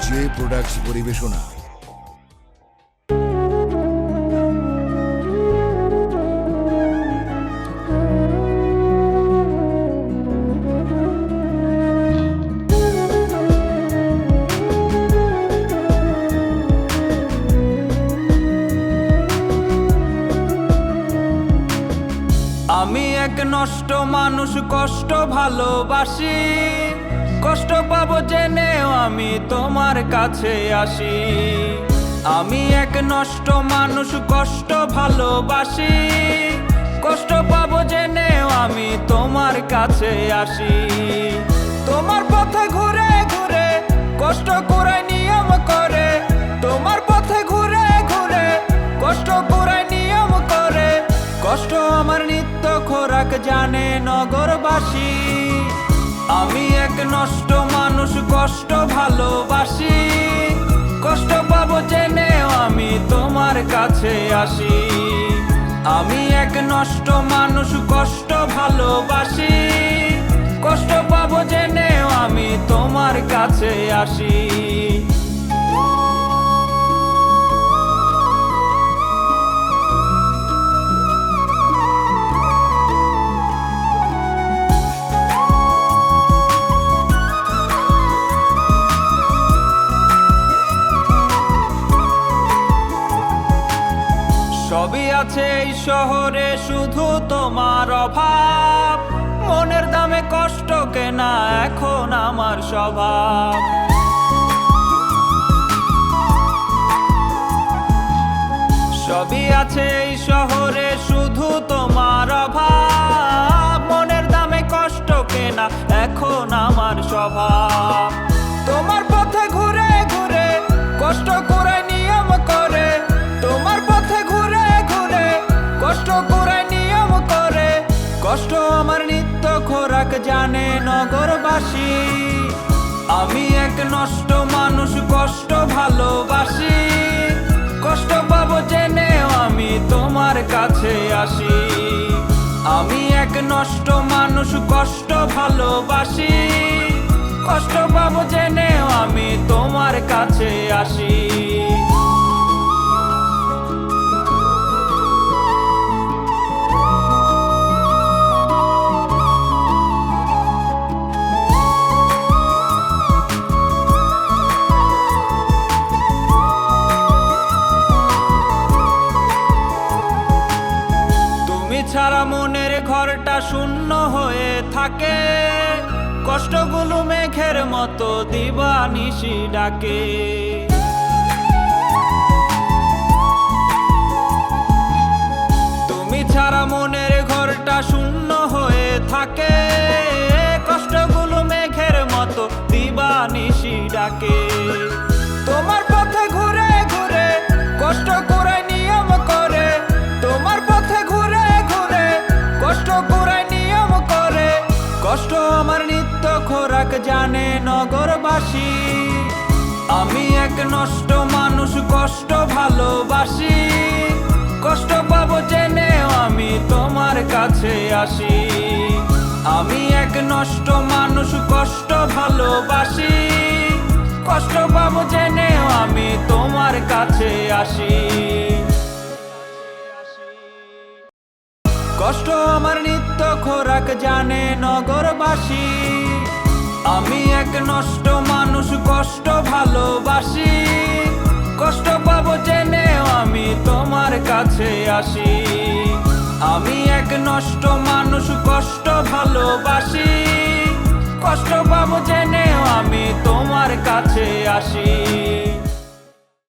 J products পরিবেশনা। আমি এক নষ্ট মানুষ, কষ্ট ভালোবাসি, কষ্ট পাবো জেনেও আমি তোমার কাছে আসি। আমি এক নষ্ট মানুষ, কষ্ট ভালোবাসি, কষ্ট পাবো জেনেও আমি তোমার কাছে আসি। তোমার পথে ঘুরে ঘুরে কষ্ট করে নিয়ম করে, তোমার পথে ঘুরে ঘুরে কষ্ট করে নিয়ম করে, কষ্ট আমার নিত্য খোরাক জানে নগরবাসী। আমি এক নষ্ট মানুষ, কষ্ট ভালোবাসি, কষ্ট পাবো জেনেও আমি তোমার কাছে আসি। আমি এক নষ্ট মানুষ, কষ্ট ভালোবাসি, কষ্ট পাবো জেনেও আমি তোমার কাছে আসি। সবই আছে এই শহরে, শুধু তোমার অভাব, মনের দামে কষ্ট কেনা এখন আমার স্বভাব। সবই আছে এই শহরে, শুধু তোমার অভাব, মনের দামে কষ্ট কেনা এখন আমার স্বভাব। তোমার পথে ঘুরে ঘুরে কষ্ট করে নিয়ম করে, তোমার পথে ঘুরে ঘুরে কষ্ট করে নিয়ম করে, কষ্ট আমার নিত্য খোরাক জানে নগরবাসী। আমি এক নষ্ট মানুষ, কষ্ট ভালোবাসি, কষ্ট পাবো জেনেও আমি তোমার কাছে আসি। আমি এক নষ্ট মানুষ, কষ্ট ভালোবাসি, কষ্ট পাবো জেনেও আমি তোমার কাছে আসি। ছাড়া মনের ঘরটা শূন্য হয়ে থাকে, কষ্টগুলো মেঘের মতো দিবানিশি ডাকে। তুমি ছাড়া মনের ঘরটা শূন্য হয়ে থাকে, কষ্টগুলো মেঘের মতো দিবানিশি ডাকে। তোমার পথে ঘুরে ঘুরে কষ্ট করে নিয়ম করে, তোমার পথে ঘুরে ঘুরে কষ্ট করে নিয়ম করে, কষ্ট আমার নিত্য খোরাক জানে নগরবাসী। আমি এক নষ্ট মানুষ, কষ্ট ভালোবাসি, কষ্ট পাবো জেনেও আমি তোমার কাছে আসি। আমি এক নষ্ট মানুষ, কষ্ট ভালোবাসি, কষ্ট পাবো জেনেও আমি তোমার কাছে আসি। কষ্ট আমার নিত্য খোরাক জানে নগরবাসী। আমি এক নষ্ট মানুষ, কষ্ট ভালোবাসি, কষ্ট পাবো জেনেও আমি তোমার কাছে আসি। আমি এক নষ্ট মানুষ, কষ্ট ভালোবাসি,